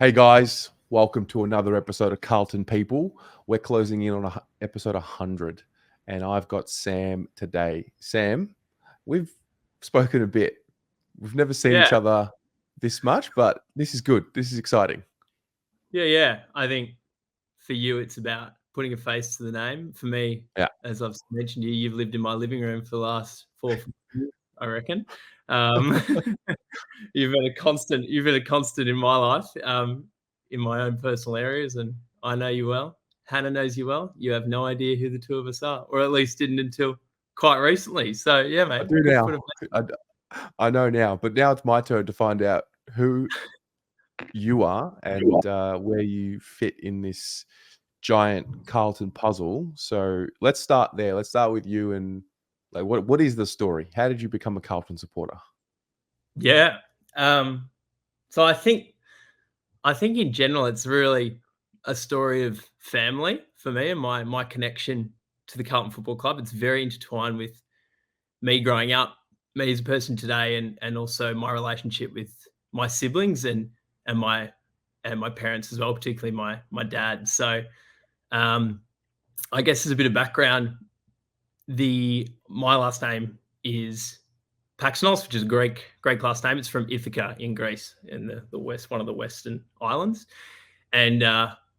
Hey guys, welcome to another episode of Carlton People. We're closing in on episode 100, and I've got Sam today. Sam, we've spoken a bit. We've never seen each Yeah, other this much, but this is good. This is exciting. yeah. I think for you, it's about putting a face to the name. For me, Yeah, as I've mentioned to you, you've lived in my living room for the last 4 years, I reckon. Um, you've been a constant in my life, in my own personal areas, and I know you well. Hannah knows you well. You have no idea who the two of us are, or at least didn't until quite recently. So yeah, I mate, do good to now. put a I know now, but now it's my turn to find out who you are and where you fit in this giant Carlton puzzle. So let's start there. Let's start with you and like what is the story? How did you become a Carlton supporter? Yeah. So I think in general, it's really a story of family for me and my connection to the Carlton Football Club. It's very intertwined with me growing up, me as a person today, and also my relationship with my siblings and my and my parents as well, particularly my dad. So um, I guess as a bit of background, my last name is Paxnos, which is a Greek last name. It's from Ithaca in Greece, in the west, one of the Western Islands. And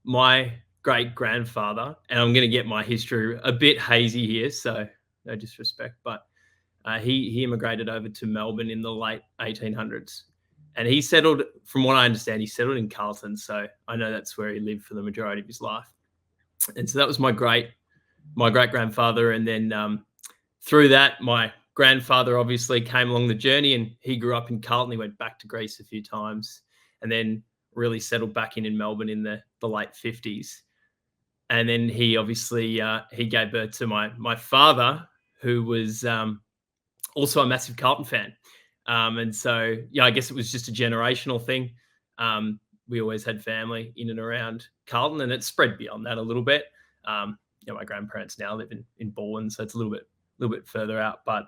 my great grandfather, and I'm going to get my history a bit hazy here, so no disrespect, but he immigrated over to Melbourne in the late 1800s, and he settled, from what I understand, he settled in Carlton. So I know that's where he lived for the majority of his life, and so that was my great grandfather, and then through that, my grandfather obviously came along the journey, and he grew up in Carlton. He went back to Greece a few times, and then really settled back in Melbourne in the late 50s. And then he obviously he gave birth to my father, who was also a massive Carlton fan. And so yeah, I guess it was just a generational thing. We always had family in and around Carlton, and it spread beyond that a little bit. My grandparents now live in Bolton, so it's a little bit further out. But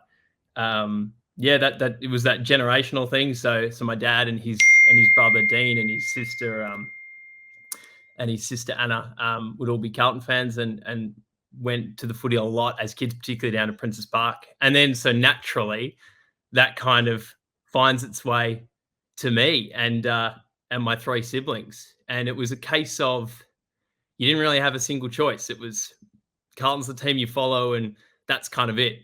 yeah, that it was that generational thing. So my dad and his brother Dean and his sister Anna would all be Carlton fans, and went to the footy a lot as kids, particularly down to Princes Park. And then so naturally that kind of finds its way to me and my three siblings. And it was a case of, you didn't really have a single choice. It was Carlton's the team you follow, and that's kind of it.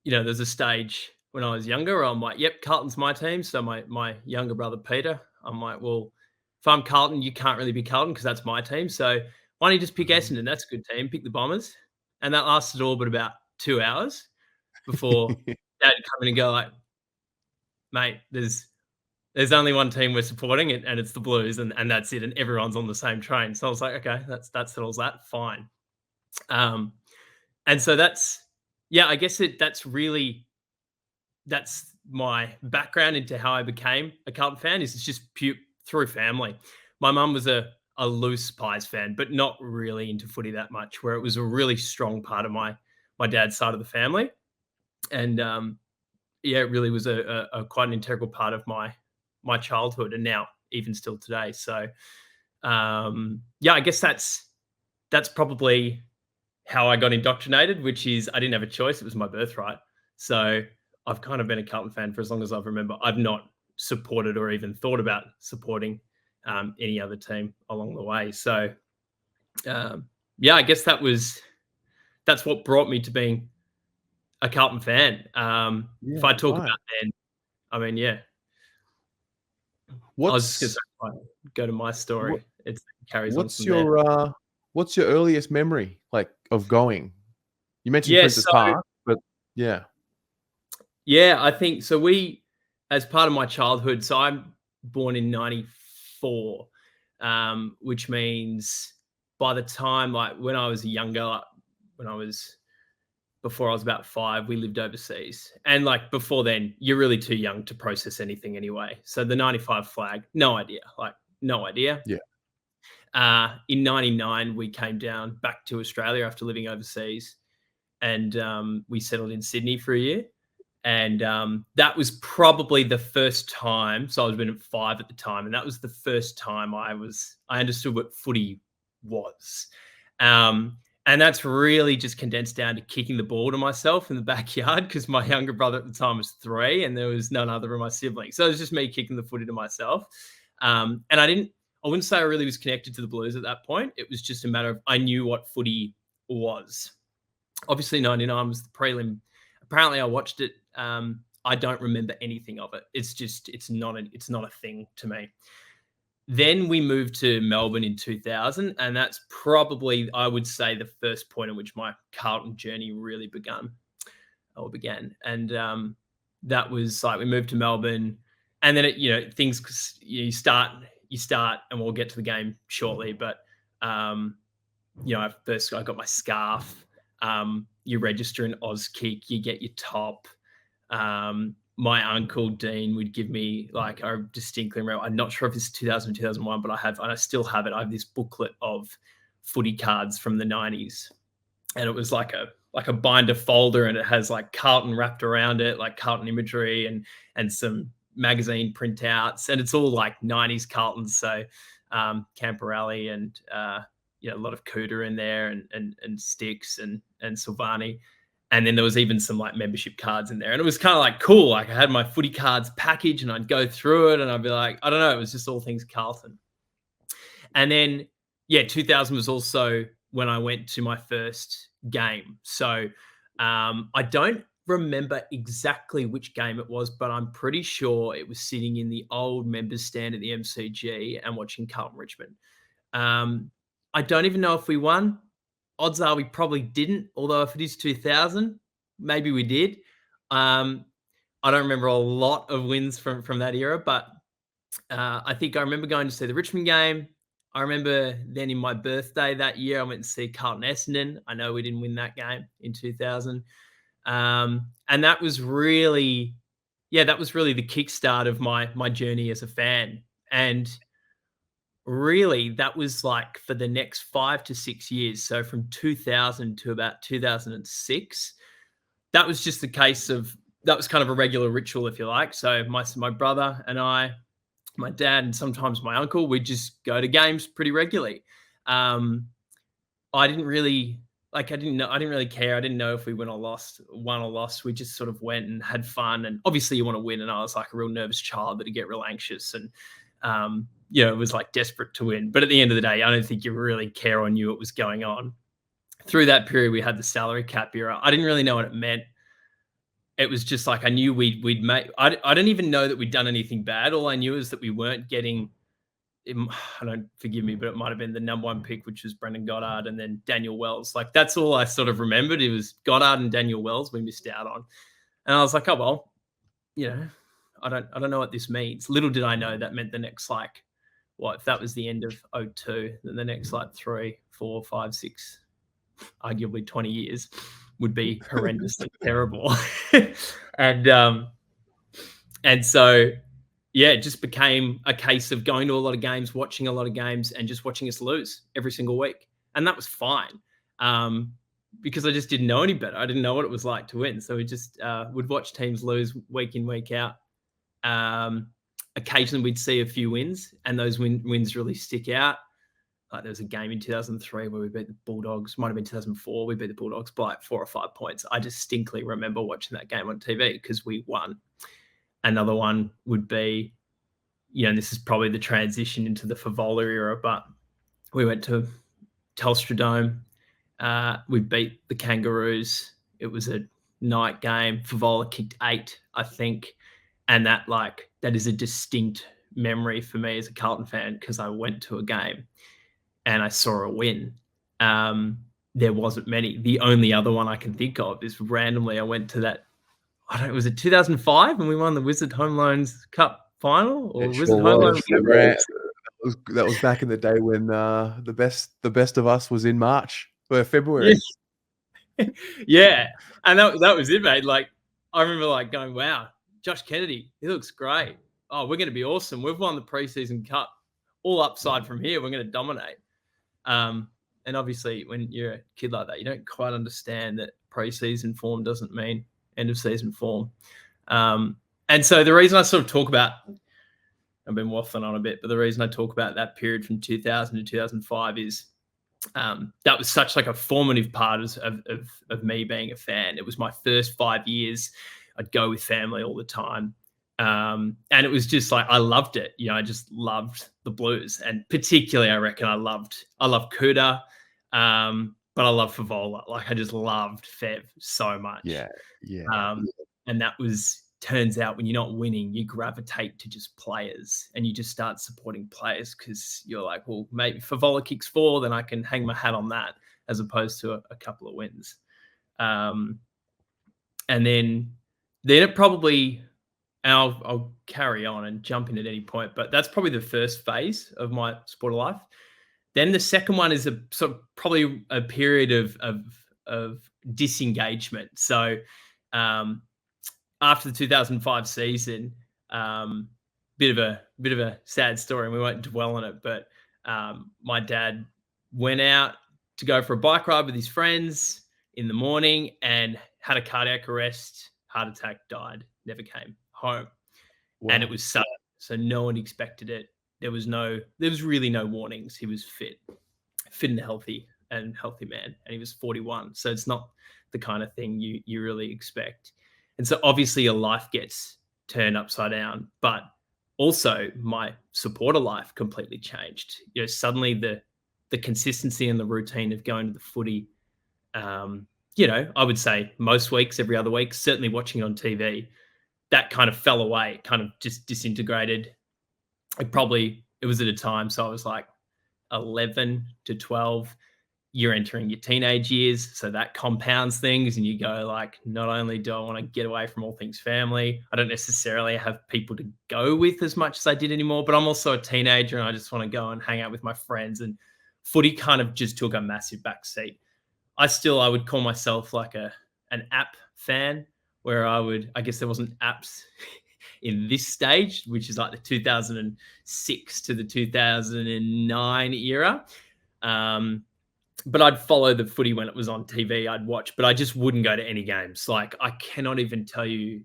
There's a stage when I was younger where I'm like, yep, Carlton's my team. So my younger brother Peter, I'm like, well, if I'm Carlton, you can't really be Carlton because that's my team. So why don't you just pick Mhm. Essendon? That's a good team. Pick the Bombers. And that lasted all but about 2 hours before Dad come in and go like, mate, there's only one team we're supporting, and it's the Blues, and that's it, and everyone's on the same train. So I was like, okay, that settles that, fine. Um, and so I guess that's my background into how I became a Carlton fan. Is it's just pure through family. My mum was a loose Pies fan, but not really into footy that much. Where it was a really strong part of my dad's side of the family, and yeah, it really was a quite an integral part of my childhood, and now even still today. So yeah, I guess that's probably how I got indoctrinated, which is I didn't have a choice. It was my birthright. So I've kind of been a Carlton fan for as long as I've remember. I've not supported or even thought about supporting any other team along the way. So yeah, I guess that's what brought me to being a Carlton fan. If Yeah, I talk right. about then, I mean, yeah, I was just going to What's say, go to my what story. It carries on what's from there. your earliest memory like of going? You mentioned Yeah, Princess so Park, but yeah. yeah, I think so. As part of my childhood, so I'm born in '94, which means by the time, like when I was younger, like when I was before I was about 5, we lived overseas, and like before then, you're really too young to process anything anyway. So the '95 flag, no idea, like no idea. Yeah. In '99, we came down back to Australia after living overseas, and we settled in Sydney for a year. And that was probably the first time. So I was been at 5 at the time, and that was the first time I understood what footy was. And that's really just condensed down to kicking the ball to myself in the backyard, because my younger brother at the time was 3 and there was none other of my siblings. So it was just me kicking the footy to myself. And I wouldn't say I really was connected to the Blues at that point. It was just a matter of, I knew what footy was. Obviously 99 was the prelim. Apparently I watched it. I don't remember anything of it. It's not a thing to me. Then we moved to Melbourne in 2000, and that's probably, I would say, the first point in which my Carlton journey really began. And that was like, we moved to Melbourne, and then things, you start, and we'll get to the game shortly. But first I got my scarf. You register in Auskick, you get your top. My uncle Dean would give me, like, I distinctly remember, I'm not sure if it's 2000 or 2001, but I still have it. I have this booklet of footy cards from the 90s. And it was like a binder folder, and it has like Carlton wrapped around it, like Carlton imagery and some magazine printouts. And it's all like 90s Carlton. So Camporelli and a lot of Cooter in there, and Sticks and Silvani. And then there was even some like membership cards in there. And it was kind of like cool. Like, I had my footy cards package, and I'd go through it and I'd be like, I don't know, it was just all things Carlton. And then, 2000 was also when I went to my first game. So I don't remember exactly which game it was, but I'm pretty sure it was sitting in the old members stand at the MCG and watching Carlton Richmond. I don't even know if we won. Odds are we probably didn't, although if it is 2000, maybe we did. I don't remember a lot of wins from that era, but I think I remember going to see the Richmond game. I remember then in my birthday that year, I went to see Carlton Essendon. I know we didn't win that game in 2000. And that was really the kickstart of my journey as a fan. And really, that was like for the next 5 to 6 years. So from 2000 to about 2006, that was just the case of, that was kind of a regular ritual, if you like. So my brother and I, my dad, and sometimes my uncle, we'd just go to games pretty regularly. I didn't really I didn't really care. I didn't know if we won or lost. We just sort of went and had fun. And obviously you want to win. And I was like a real nervous child that'd get real anxious. And it was like desperate to win. But at the end of the day, I don't think you really care or knew what was going on. Through that period, we had the salary cap era. I didn't really know what it meant. It was just like, I knew we'd make. I don't even know that we'd done anything bad. All I knew is that we weren't getting. I don't, forgive me, but it might have been the number 1 pick, which was Brendan Goddard, and then Daniel Wells. Like, that's all I sort of remembered. It was Goddard and Daniel Wells we missed out on. And I was like, oh, well, I don't know what this means. Little did I know that meant the next, like, if that was the end of 2002, then the next like 3, 4, 5, 6, arguably 20 years would be horrendously terrible. And so, it just became a case of going to a lot of games, watching a lot of games, and just watching us lose every single week. And that was fine, because I just didn't know any better. I didn't know what it was like to win. So we just would watch teams lose week in, week out. Occasionally we'd see a few wins, and those wins really stick out. Like, there was a game in 2003 where we beat the Bulldogs. Might have been 2004. We beat the Bulldogs by like 4 or 5 points. I distinctly remember watching that game on TV because we won. Another one would be, and this is probably the transition into the Favola era, but we went to Telstra Dome. We beat the Kangaroos. It was a night game. Favola kicked 8, I think. And that is a distinct memory for me as a Carlton fan, because I went to a game and I saw a win. There wasn't many. The only other one I can think of is randomly I went to that, was it 2005 when we won the Wizard Home Loans Cup final? Or Wizard Home Loans? That was back in the day when the best of us was in March or February. Yes. Yeah. And that was it, mate. Like, I remember going, wow, Josh Kennedy, he looks great. Oh, we're going to be awesome. We've won the Preseason Cup. All upside from here. We're going to dominate. And obviously, when you're a kid like that, you don't quite understand that preseason form doesn't mean end of season form. And so the reason I sort of talk about, I've been waffling on a bit, but the reason I talk about that period from 2000 to 2005 is that was such like a formative part of me being a fan. It was my first 5 years. I'd go with family all the time. And it was just like, I loved it. I just loved the Blues. And particularly, I reckon I loved Kuda, but I love Favola. Like, I just loved Fev so much. Yeah. And that turns out when you're not winning, you gravitate to just players and you just start supporting players because you're like, well, maybe Favola kicks 4, then I can hang my hat on that as opposed to a couple of wins. And then it probably, and I'll carry on and jump in at any point, but that's probably the first phase of my sport of life. Then the second one is a sort of probably a period of disengagement. So after the 2005 season, bit of a sad story, and we won't dwell on it. But my dad went out to go for a bike ride with his friends in the morning and had a cardiac arrest, heart attack, died, never came home. Wow. And it was sudden, so no one expected it. There was really no warnings. He was fit and healthy man, and he was 41. So it's not the kind of thing you really expect. And so obviously your life gets turned upside down, but also my supporter life completely changed. Suddenly the consistency and the routine of going to the footy, I would say most weeks, every other week, certainly watching it on TV, that kind of fell away, kind of just disintegrated. It was at a time, so I was like 11 to 12. You're entering your teenage years, so that compounds things, and you go like, not only do I want to get away from all things family, I don't necessarily have people to go with as much as I did anymore, but I'm also a teenager and I just want to go and hang out with my friends, and footy kind of just took a massive backseat. I would call myself like an app fan, where I guess there wasn't apps in this stage, which is like the 2006 to the 2009 era. But I'd follow the footy when it was on TV. I'd watch, but I just wouldn't go to any games. Like, I cannot even tell you.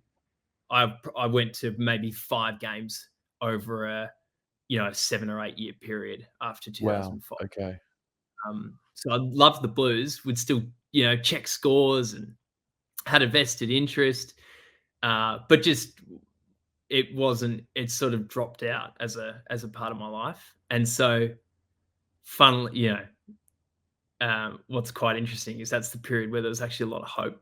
I went to maybe 5 games over a 7 or 8 year period after 2005. Wow. Okay. So I loved the Blues. Would still check scores and had a vested interest, but just it sort of dropped out as a part of my life. And so, funnily, what's quite interesting is that's the period where there was actually a lot of hope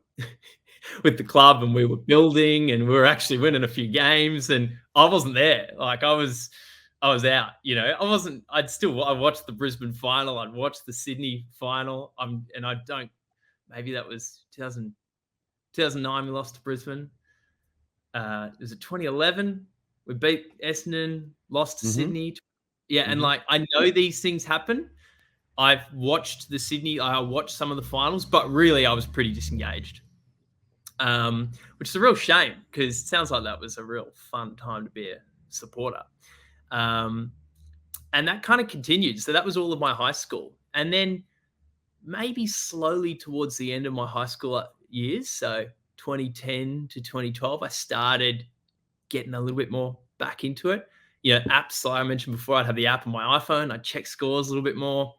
with the club, and we were building and we were actually winning a few games, and I wasn't there. Like, I was out, I watched the Brisbane final. I'd watched the Sydney final. Maybe that was 2009 we lost to Brisbane. Was it 2011? We beat Essendon, lost to Sydney. Yeah, and like, I know these things happen. I've watched I watched some of the finals, but really I was pretty disengaged, which is a real shame because it sounds like that was a real fun time to be a supporter. And that kind of continued. So that was all of my high school. And then maybe slowly towards the end of my high school years, so 2010 to 2012, I started getting a little bit more back into it. Apps, like I mentioned before, I'd have the app on my iPhone. I'd check scores a little bit more.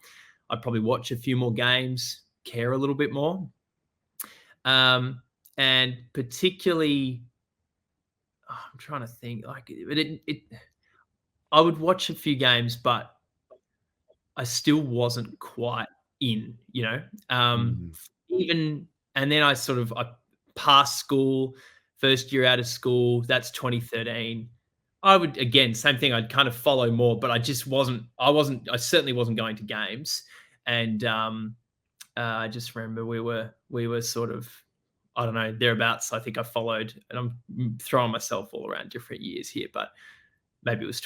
I'd probably watch a few more games, care a little bit more. And particularly, I'm trying to think, like, I would watch a few games, but I still wasn't quite in, even, and then I passed school, first year out of school, that's 2013. I would, again, same thing, I'd kind of follow more, but I certainly wasn't going to games. And I just remember we were sort of, I don't know, thereabouts. I think I followed, and I'm throwing myself all around different years here, but maybe it was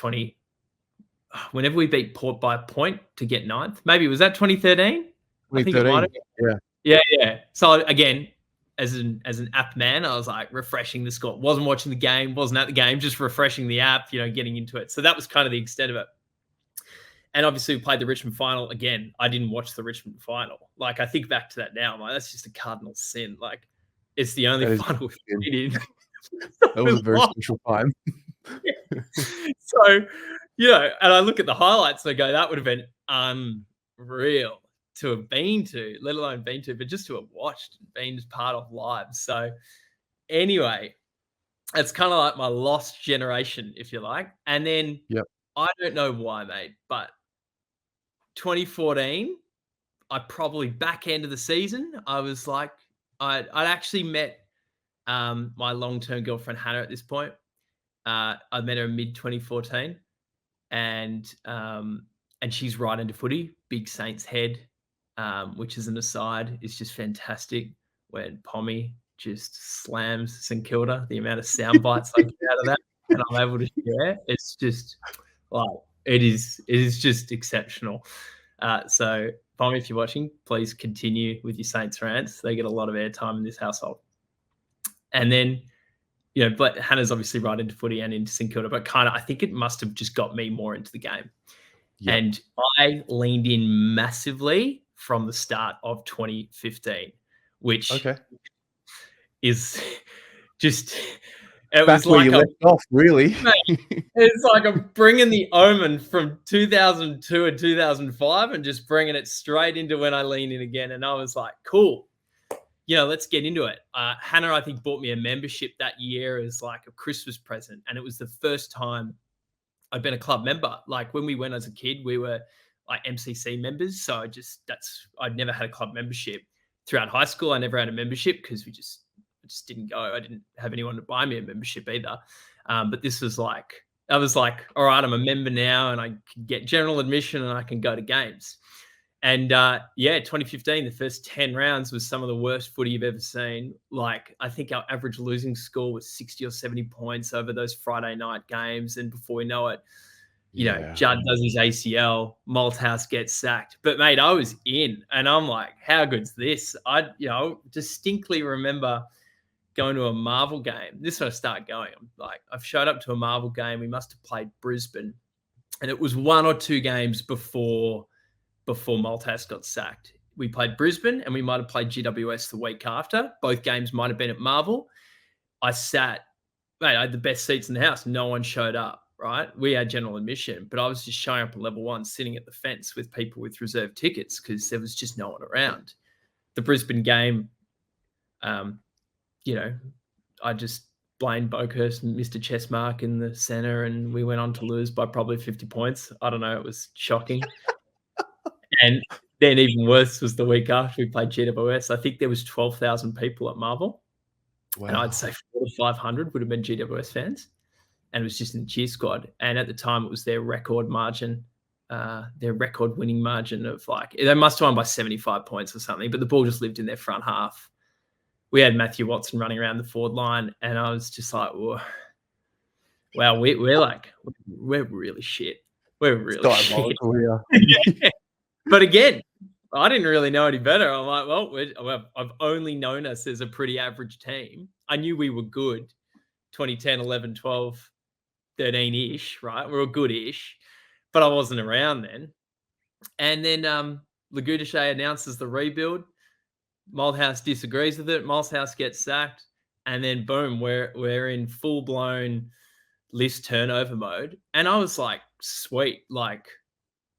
whenever we beat Port by a point to get 9th. Maybe was that 2013? I think it might have been. Yeah. So again, as an app man, I was like refreshing the score. Wasn't watching the game, wasn't at the game, just refreshing the app, getting into it. So that was kind of the extent of it. And obviously we played the Richmond final. Again, I didn't watch the Richmond final. Like, I think back to that now, I'm like, that's just a cardinal sin. Like, It's the only That is final we've in. been in. That was a very Long. special time. So, and I look at the highlights and I go, that would have been unreal to have been to, let alone been to, but just to have watched, been part of live. So anyway, it's kind of like my lost generation, if you like. And then Yep. I don't know why, mate, but 2014, I probably back end of the season, I was like, I'd actually met my long-term girlfriend Hannah at this point. I met her in mid 2014, and she's right into footy. Big Saints head, which is an aside, is just fantastic. When Pommy just slams St Kilda, the amount of sound bites I get out of that, and I'm able to share, it's just like it is just exceptional. So Pommy, if you're watching, please continue with your Saints rants. They get a lot of airtime in this household. And then but Hannah's obviously right into footy and into St Kilda, but kind of I think it must have just got me more into the game. Yep. And I leaned in massively from the start of 2015, which is just it Back was where like you left off, really. it's like I'm bringing the Omen from 2002 and 2005 and just bringing it straight into when I leaned in again. And I was like, cool. Let's get into it. Hannah, I think, bought me a membership that year as like a Christmas present. And it was the first time I'd been a club member. Like when we went as a kid, we were like MCC members. So I'd never had a club membership. Throughout high school, I never had a membership because I just didn't go. I didn't have anyone to buy me a membership either. But this was like, I was like, all right, I'm a member now and I can get general admission and I can go to games. And 2015, the first 10 rounds was some of the worst footy you've ever seen. Like, I think our average losing score was 60 or 70 points over those Friday night games. And before we know it, Judd does his ACL, Malthouse gets sacked. But, mate, I was in. And I'm like, how good's this? I distinctly remember going to a Marvel game. This is when I started going. I've showed up to a Marvel game. We must have played Brisbane. And it was one or two games before Malthouse got sacked. We played Brisbane and we might have played GWS the week after. Both games might have been at Marvel. I had the best seats in the house. No one showed up, right? We had general admission, but I was just showing up at level 1, sitting at the fence with people with reserved tickets because there was just no one around. The Brisbane game, I just blamed Boakhurst and Mr. Chessmark in the centre and we went on to lose by probably 50 points. I don't know. It was shocking. And then even worse was the week after we played GWS. I think there was 12,000 people at Marvel. Wow. And I'd say 400-500 would have been GWS fans. And it was just in the cheer squad. And at the time, it was their record margin, their record winning margin of they must have won by 75 points or something, but the ball just lived in their front half. We had Matthew Watson running around the forward line. And I was just like, whoa. Wow, we're really shit. We're really shit. Yeah. But again, I didn't really know any better. I'm like, well, I've only known us as a pretty average team. I knew we were good 2010, 11, 12, 13-ish, right? We were good-ish, but I wasn't around then. And then Lagudache announces the rebuild. Malthouse disagrees with it. Malthouse gets sacked. And then, boom, we're in full-blown list turnover mode. And I was like, sweet,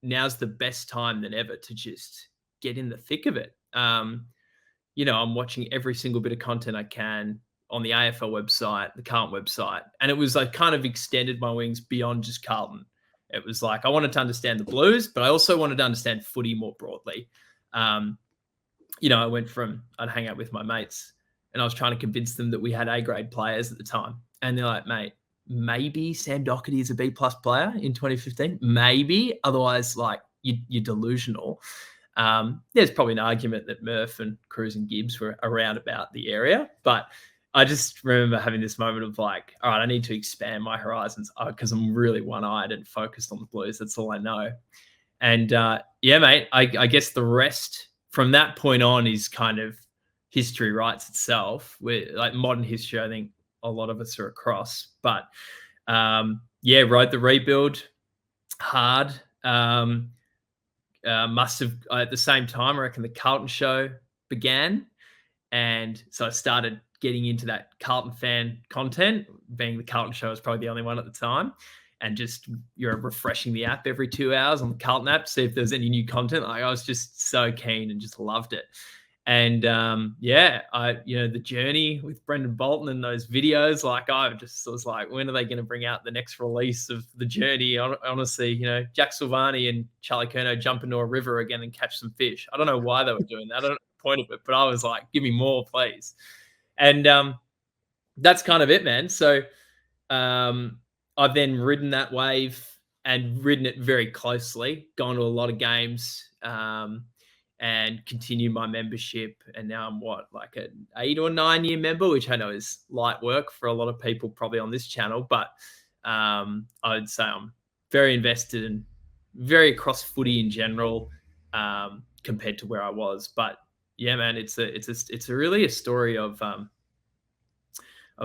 now's the best time than ever to just get in the thick of it. I'm watching every single bit of content I can on the AFL website, the Carlton website. And it was kind of extended my wings beyond just Carlton. It was I wanted to understand the Blues, but I also wanted to understand footy more broadly. I went from, I'd hang out with my mates and I was trying to convince them that we had A-grade players at the time. And they're like, mate, maybe Sam Doherty is a B+ player in 2015. Maybe. Otherwise, you're delusional. There's probably an argument that Murph and Cruz and Gibbs were around about the area. But I just remember having this moment of all right, I need to expand my horizons because I'm really one-eyed and focused on the Blues. That's all I know. And, mate, I guess the rest from that point on is kind of history writes itself. Modern history, I think, a lot of us are across, but rode the rebuild hard. Must have at the same time, I reckon the Carlton show began. And so I started getting into that Carlton fan content, being the Carlton show is probably the only one at the time. And just you're refreshing the app every 2 hours on the Carlton app, see if there's any new content. Like I was just so keen and just loved it. And the journey with Brendan Bolton and those videos, like I just was like, when are they going to bring out the next release of the journey? Honestly, Jack Silvani and Charlie Curnow jump into a river again and catch some fish. I don't know why they were doing that. I don't know the point of it, but I was like, give me more, please. And that's kind of it, man. So I've then ridden that wave and ridden it very closely, gone to a lot of games, and continued my membership. And now I'm like an 8 or 9 year member, which I know is light work for a lot of people probably on this channel. But I would say I'm very invested and very across footy in general, compared to where I was. But yeah, man, it's really a story of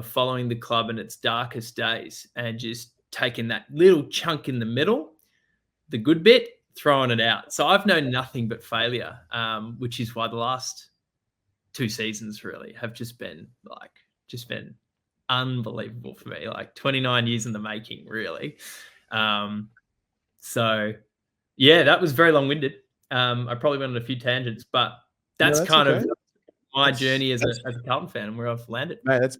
following the club in its darkest days and just taking that little chunk in the middle, the good bit, throwing it out. So I've known nothing but failure, which is why the last 2 seasons really have just been unbelievable for me. Like 29 years in the making, really. So yeah, that was very long-winded. I probably went on a few tangents, but that's kind of my journey as a Carlton fan and where I've landed. Mate, that's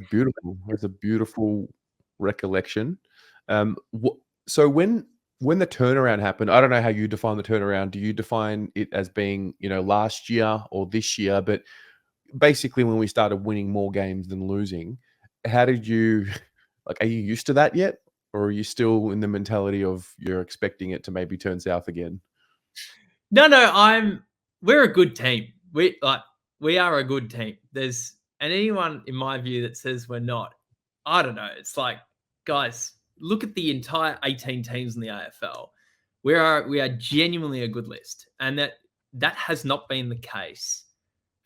beautiful. That's a beautiful recollection. So when the turnaround happened, I don't know how you define the turnaround. Do you define it as being, last year or this year? But basically, when we started winning more games than losing, how did you are you used to that yet? Or are you still in the mentality of you're expecting it to maybe turn south again? No, we're a good team. We are a good team. And anyone in my view that says we're not, I don't know. It's like, guys, look at the entire 18 teams in the AFL. We are genuinely a good list. And that has not been the case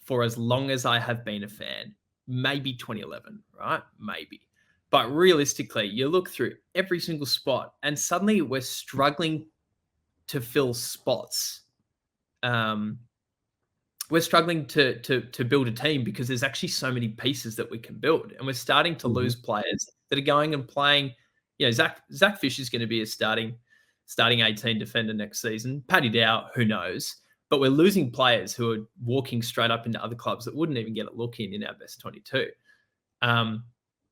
for as long as I have been a fan. Maybe 2011, right? Maybe. But realistically, you look through every single spot and suddenly we're struggling to fill spots. We're struggling to build a team because there's actually so many pieces that we can build, and we're starting to lose players that are going and playing. Zach Fisher is going to be a starting 18 defender next season. Paddy Dow, who knows? But we're losing players who are walking straight up into other clubs that wouldn't even get a look in our best 22. I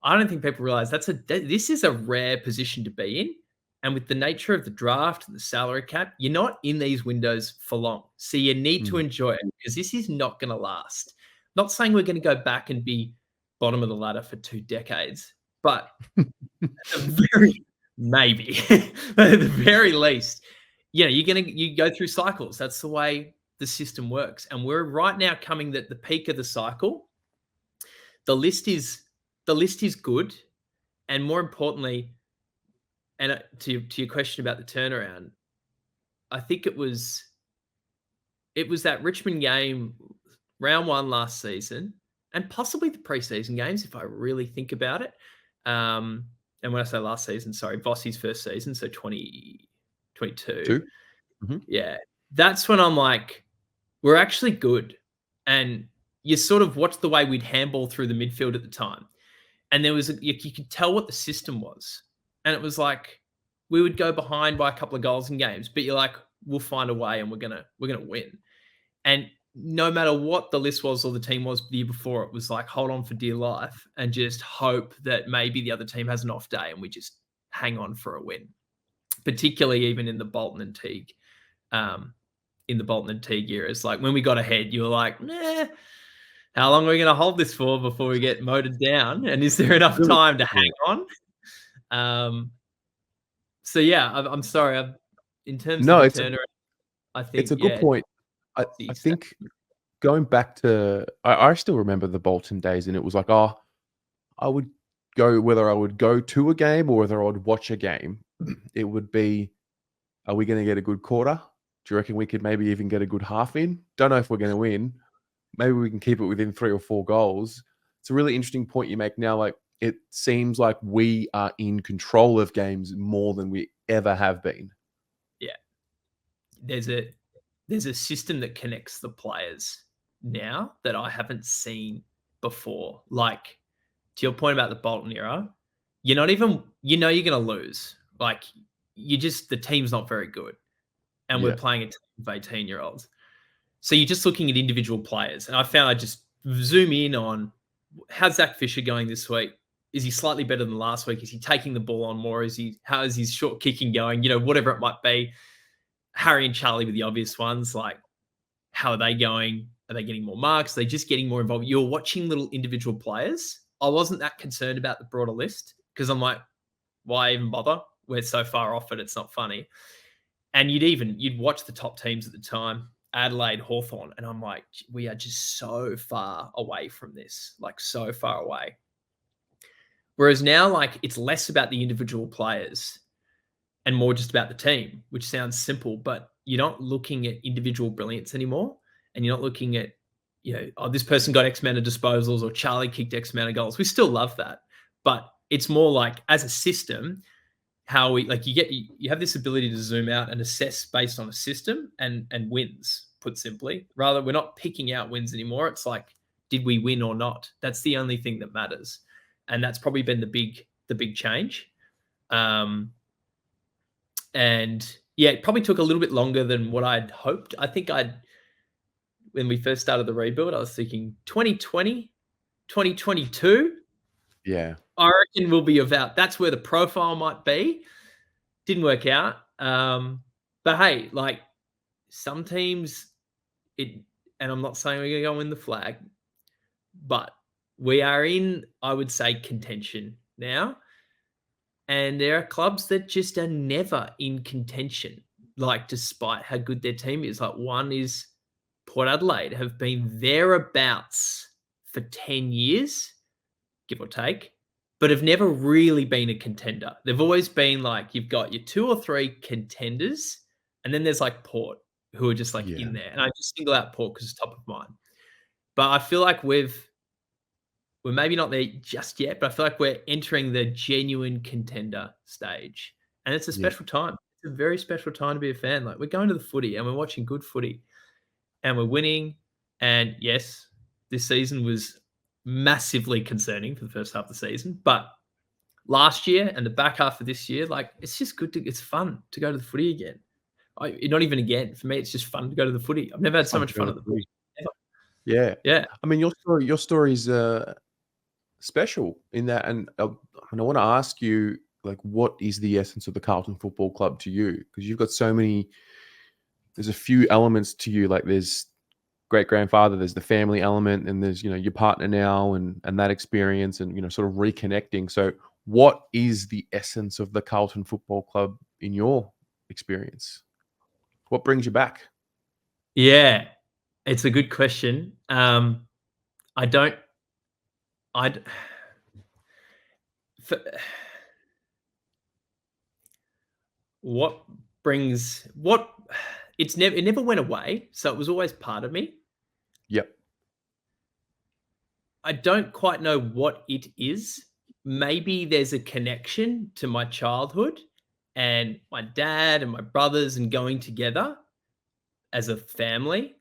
don't think people realize this is a rare position to be in. And with the nature of the draft and the salary cap, you're not in these windows for long. So you need to enjoy it because this is not going to last. Not saying we're going to go back and be bottom of the ladder for 2 decades, but maybe at the very least, you go through cycles. That's the way the system works. And we're right now coming at the peak of the cycle. The list is good. And more importantly, and to your question about the turnaround, I think it was that Richmond game, round 1 last season, and possibly the preseason games, if I really think about it. And when I say last season, sorry, Vossi's first season, so 2022. Yeah, that's when I'm like, we're actually good. And you sort of watch the way we'd handball through the midfield at the time. And you could tell what the system was. And it was like, we would go behind by a couple of goals in games, but you're like, we'll find a way and we're gonna win. And no matter what the list was or the team was the year before, it was like, hold on for dear life and just hope that maybe the other team has an off day and we just hang on for a win. Particularly even in the Bolton and Teague, eras. Like when we got ahead, you were like, nah, how long are we going to hold this for before we get motored down? And is there enough time to hang on? So yeah, I'm sorry. In terms of the turnaround, I think it's a good point. I think going back to, I still remember the Bolton days, and it was like, I would go, whether I would go to a game or whether I would watch a game, it would be, are we going to get a good quarter? Do you reckon we could maybe even get a good half in? Don't know if we're going to win. Maybe we can keep it within 3 or 4 goals. It's a really interesting point you make now. Like, it seems like we are in control of games more than we ever have been. Yeah. There's a system that connects the players now that I haven't seen before. Like, to your point about the Bolton era, you're not even, you're going to lose. Like, the team's not very good. And we're playing a team of 18-year-olds. So you're just looking at individual players. And I found I just zoom in on, how's Zach Fisher going this week? Is he slightly better than last week? Is he taking the ball on more? How is his short kicking going? Whatever it might be. Harry and Charlie were the obvious ones. Like, how are they going? Are they getting more marks? Are they just getting more involved? You're watching little individual players. I wasn't that concerned about the broader list because I'm like, why even bother? We're so far off it, it's not funny. And you'd watch the top teams at the time, Adelaide, Hawthorn, and I'm like, we are just so far away from this, like so far away. Whereas now, like, it's less about the individual players and more just about the team, which sounds simple, but you're not looking at individual brilliance anymore. And you're not looking at, this person got X amount of disposals or Charlie kicked X amount of goals. We still love that. But it's more like, as a system, how you have this ability to zoom out and assess based on a system and wins, put simply. Rather, we're not picking out wins anymore. It's like, did we win or not? That's the only thing that matters. And that's probably been the big change. And yeah, it probably took a little bit longer than what I'd hoped. I think when we first started the rebuild, I was thinking 2020, 2022. Yeah. I reckon we'll be about, that's where the profile might be. Didn't work out. But hey, like, some teams, and I'm not saying we're going to go win the flag, but we are in, I would say, contention now. And there are clubs that just are never in contention, like, despite how good their team is. Like, one is Port Adelaide, have been thereabouts for 10 years, give or take, but have never really been a contender. They've always been like, you've got your 2 or 3 contenders, and then there's like Port, who are just like in there. And I just single out Port because it's top of mind. But I feel like we're maybe not there just yet, but I feel like we're entering the genuine contender stage. And it's a special time. It's a very special time to be a fan. Like, we're going to the footy and we're watching good footy and we're winning. And yes, this season was massively concerning for the first half of the season, but last year and the back half of this year, like, it's just good it's fun to go to the footy again. Not even again. For me, it's just fun to go to the footy. I've never had so much fun at the footy. Yeah. Yeah. I mean, your story is special in that, and I want to ask you, like, what is the essence of the Carlton Football Club to you? Because you've got so many. There's a few elements to you. Like, there's great grandfather, there's the family element, and there's your partner now, and that experience, and sort of reconnecting. So, what is the essence of the Carlton Football Club in your experience? What brings you back? Yeah, it's a good question. It never went away, so it was always part of me. Yep. I don't quite know what it is. Maybe there's a connection to my childhood and my dad and my brothers and going together as a family.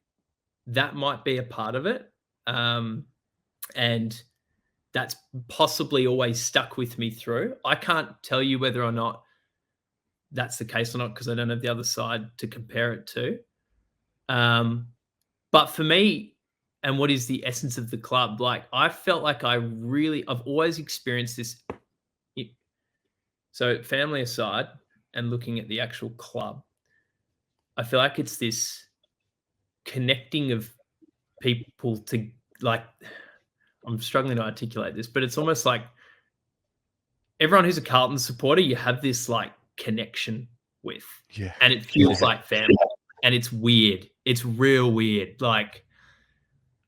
That might be a part of it. And that's possibly always stuck with me through. I can't tell you whether or not that's the case or not because I don't have the other side to compare it to. But for me, and what is the essence of the club, like, I felt like I've always experienced this. So, family aside and looking at the actual club, I feel like it's this connecting of people to, like, I'm struggling to articulate this, but it's almost like everyone who's a Carlton supporter, you have this, like, connection with. Yeah. And it feels like family. And it's weird. It's real weird. Like,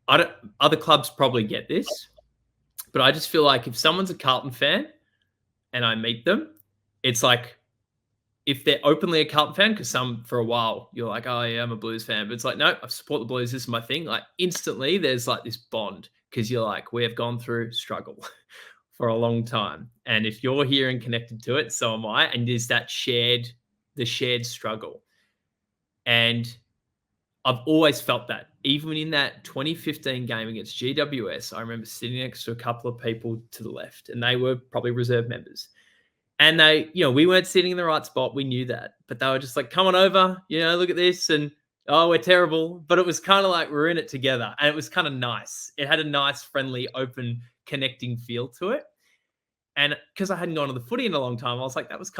other clubs probably get this, but I just feel like if someone's a Carlton fan and I meet them, it's like, if they're openly a Carlton fan, because for a while, you're like, oh yeah, I'm a Blues fan. But it's like, no, I support the Blues. This is my thing. Like, instantly there's like this bond because you're like, we have gone through struggle for a long time. And if you're here and connected to it, so am I. And there's that shared struggle. And I've always felt that. Even in that 2015 game against GWS, I remember sitting next to a couple of people to the left, and they were probably reserve members. And they, we weren't sitting in the right spot. We knew that. But they were just like, come on over, look at this. And, oh, we're terrible. But it was kind of like we're in it together. And it was kind of nice. It had a nice, friendly, open, connecting feel to it. And because I hadn't gone to the footy in a long time, I was like, that was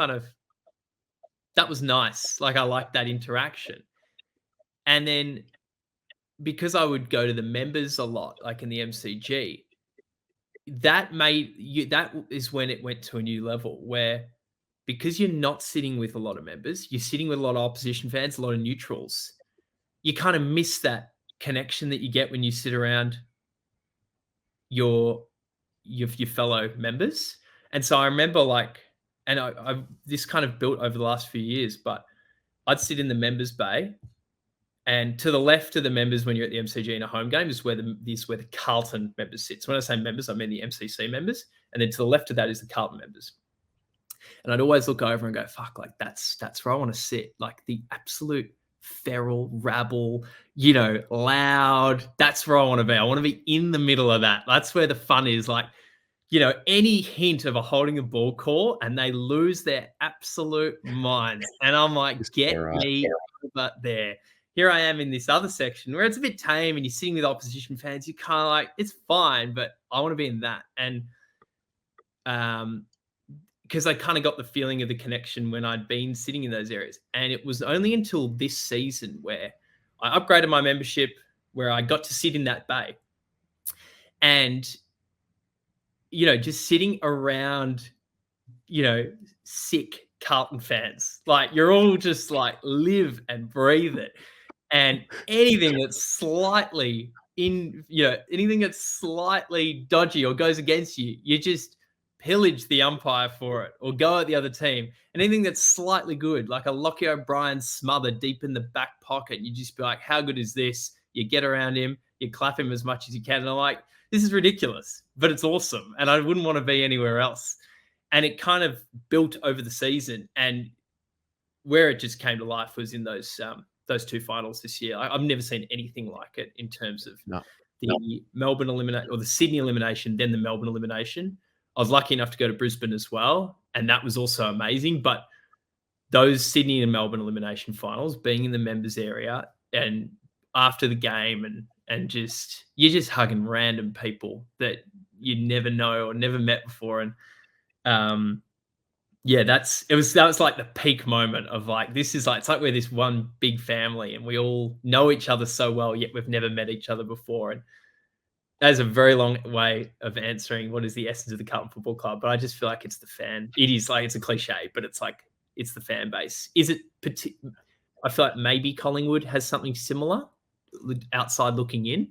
nice. Like, I liked that interaction. And then because I would go to the members a lot, like in the MCG, that is when it went to a new level where, because you're not sitting with a lot of members, you're sitting with a lot of opposition fans, a lot of neutrals. You kind of miss that connection that you get when you sit around your fellow members. And so I remember I this kind of built over the last few years, but I'd sit in the members bay, and to the left of the members when you're at the MCG in a home game is where the Carlton members sit. So when I say members, I mean the MCC members, and then to the left of that is the Carlton members. And I'd always look over and go, fuck, like that's where I want to sit. Like the absolute feral rabble, loud. That's where I want to be. I want to be in the middle of that. That's where the fun is. Like, any hint of a holding a ball call and they lose their absolute minds. And I'm like, get me over there. Here I am in this other section where it's a bit tame and you're sitting with opposition fans. You kind of like, it's fine, but I want to be in that. And because I kind of got the feeling of the connection when I'd been sitting in those areas. And it was only until this season where I upgraded my membership, where I got to sit in that bay. And, just sitting around, sick Carlton fans. Like, you're all just like live and breathe it. And anything that's slightly anything that's slightly dodgy or goes against you, you just pillage the umpire for it or go at the other team. And anything that's slightly good, like a Lockie O'Brien smother deep in the back pocket, you just be like, how good is this? You get around him, you clap him as much as you can. And I'm like, this is ridiculous, but it's awesome. And I wouldn't want to be anywhere else. And it kind of built over the season. And where it just came to life was in those two finals this year. I've never seen anything like it in terms of the Melbourne elimination or the Sydney elimination, then the Melbourne elimination. I was lucky enough to go to Brisbane as well, and that was also amazing. But those Sydney and Melbourne elimination finals, being in the members area and after the game and you're just hugging random people that you never know or never met before. And that was like the peak moment of like, this is like, it's like we're this one big family and we all know each other so well, yet we've never met each other before. And that's a very long way of answering what is the essence of the Carlton Football Club. But I just feel like it's the fan. It is like, it's a cliche, but it's like, it's the fan base. Is it? I feel like maybe Collingwood has something similar outside looking in,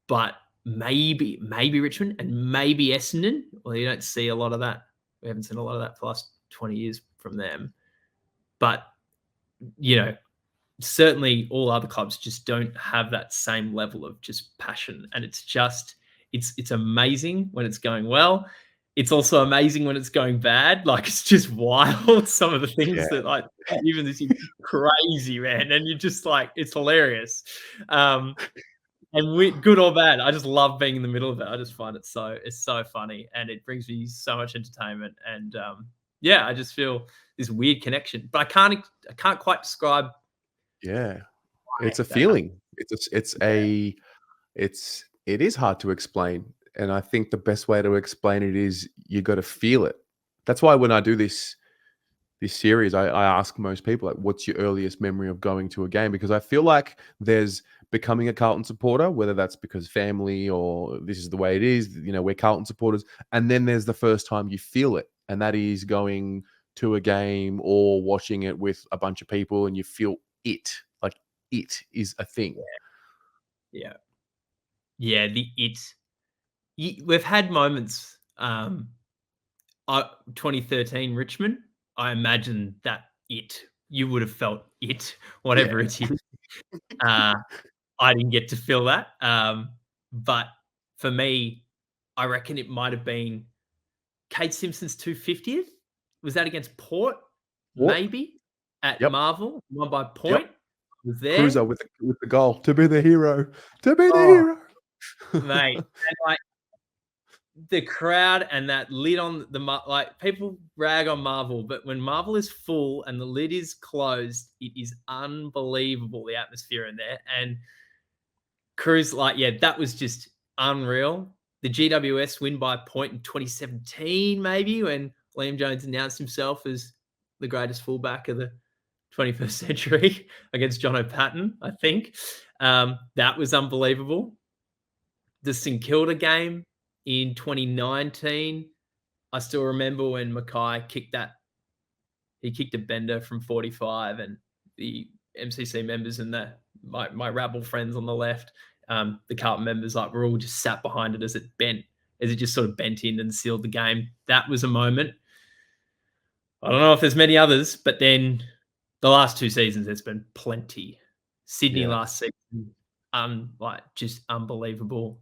but maybe Richmond and maybe Essendon. Well, you don't see a lot of that. We haven't seen a lot of that for the last 20 years from them. But, certainly all other clubs just don't have that same level of just passion. And it's just, it's amazing when it's going well. It's also amazing when it's going bad. Like, it's just wild. Some of the things that like, even this is crazy, man. And you're just like, it's hilarious. And good or bad, I just love being in the middle of it. I just find it's so funny and it brings me so much entertainment. And I just feel this weird connection, but I can't quite describe. Yeah, it's a feeling. It is hard to explain. And I think the best way to explain it is you got to feel it. That's why when I do this series, I ask most people, like, what's your earliest memory of going to a game? Because I feel like there's becoming a Carlton supporter, whether that's because family or this is the way it is, we're Carlton supporters. And then there's the first time you feel it. And that is going to a game or watching it with a bunch of people and you feel it. Like, it is a thing. Yeah. We've had moments. 2013 Richmond, I imagine that you would have felt it, whatever it is. I didn't get to feel that. But for me, I reckon it might have been Kate Simpson's 250th. Was that against Port? What? Maybe at Yep. Marvel, won by point. was there, Cruiser with the goal. To be the hero. To be the oh, hero. mate, and, like, the crowd and that lid on the like, people rag on Marvel, but when Marvel is full and the lid is closed, it is unbelievable, the atmosphere in there. And Cruz, like, yeah, that was just unreal. The GWS win by a point in 2017, maybe, when Liam Jones announced himself as the greatest fullback of the 21st century against John O'Patten, I think. That was unbelievable. The St Kilda game in 2019, I still remember when Mackay kicked a bender from 45, and the MCC members and my rabble friends on the left, the Carlton members, like, were all just sat behind it as it just sort of bent in and sealed the game. That was a moment. I don't know if there's many others, but then the last 2 seasons, there's been plenty. Sydney last season, just unbelievable.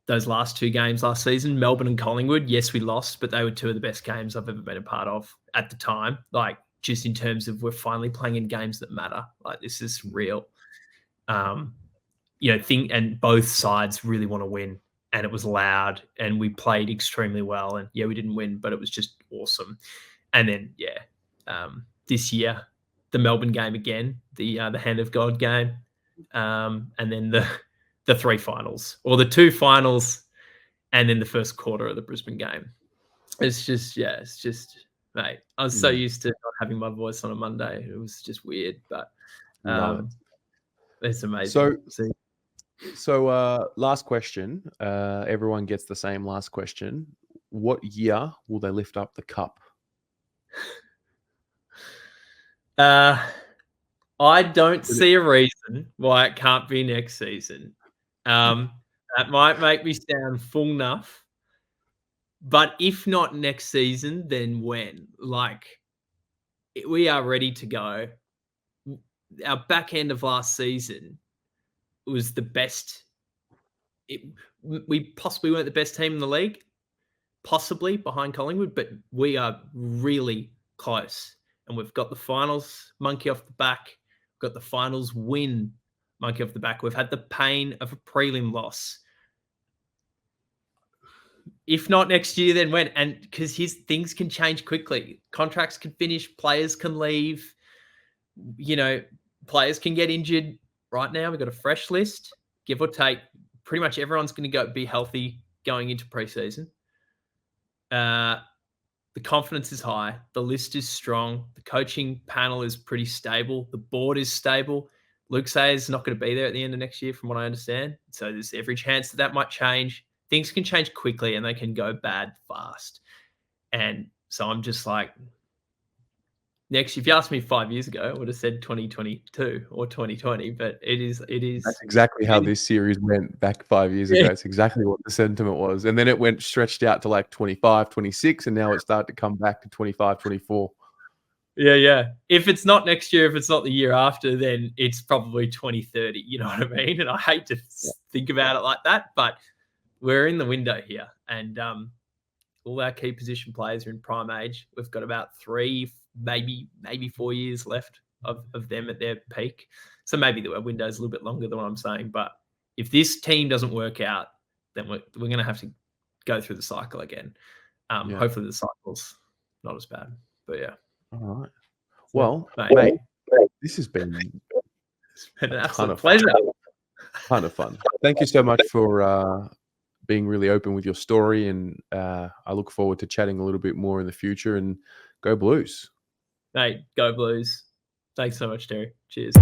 Those last 2 games last season, Melbourne and Collingwood, yes, we lost, but they were 2 of the best games I've ever been a part of at the time. Like, just in terms of, we're finally playing in games that matter. Like, this is real. And both sides really want to win, and it was loud, and we played extremely well. And yeah, we didn't win, but it was just awesome. And then this year, the Melbourne game again, the Hand of God game, and then the 3 finals, or the 2 finals, and then the first quarter of the Brisbane game. It's just, mate, I was so used to not having my voice on a Monday. It was just weird, but it's amazing. So last question. Everyone gets the same last question. What year will they lift up the cup? I don't see a reason why it can't be next season. That might make me sound full enough, but if not next season, then when? Like, we are ready to go. Our back end of last season was the best. We possibly weren't the best team in the league, possibly behind Collingwood, but we are really close. And we've got the finals monkey off the back. We've got the finals win monkey off the back. We've had the pain of a prelim loss. If not next year, then when? And because things can change quickly. Contracts can finish. Players can leave. Players can get injured. Right now, we've got a fresh list, give or take. Pretty much everyone's going to be healthy going into preseason. The confidence is high. The list is strong. The coaching panel is pretty stable. The board is stable. Luke Sayers not going to be there at the end of next year, from what I understand. So there's every chance that might change. Things can change quickly, and they can go bad fast. And so I'm just like, next, if you asked me 5 years ago, I would have said 2022 or 2020, but it is. That's exactly how this series went back 5 years ago. It's exactly what the sentiment was. And then it stretched out to like 25, 26, and now it started to come back to 25, 24. Yeah. If it's not next year, if it's not the year after, then it's probably 2030. You know what I mean? And I hate to think about it like that, but we're in the window here. And all our key position players are in prime age. We've got about 3, maybe 4 years left of them at their peak. So maybe the window is a little bit longer than what I'm saying. But if this team doesn't work out, then we're going to have to go through the cycle again. Hopefully the cycle's not as bad. But yeah. All right. Well, mate, this has been an absolute pleasure. Ton of fun. Thank you so much for being really open with your story, and I look forward to chatting a little bit more in the future. And go Blues. Mate, go Blues. Thanks so much, Terry. Cheers.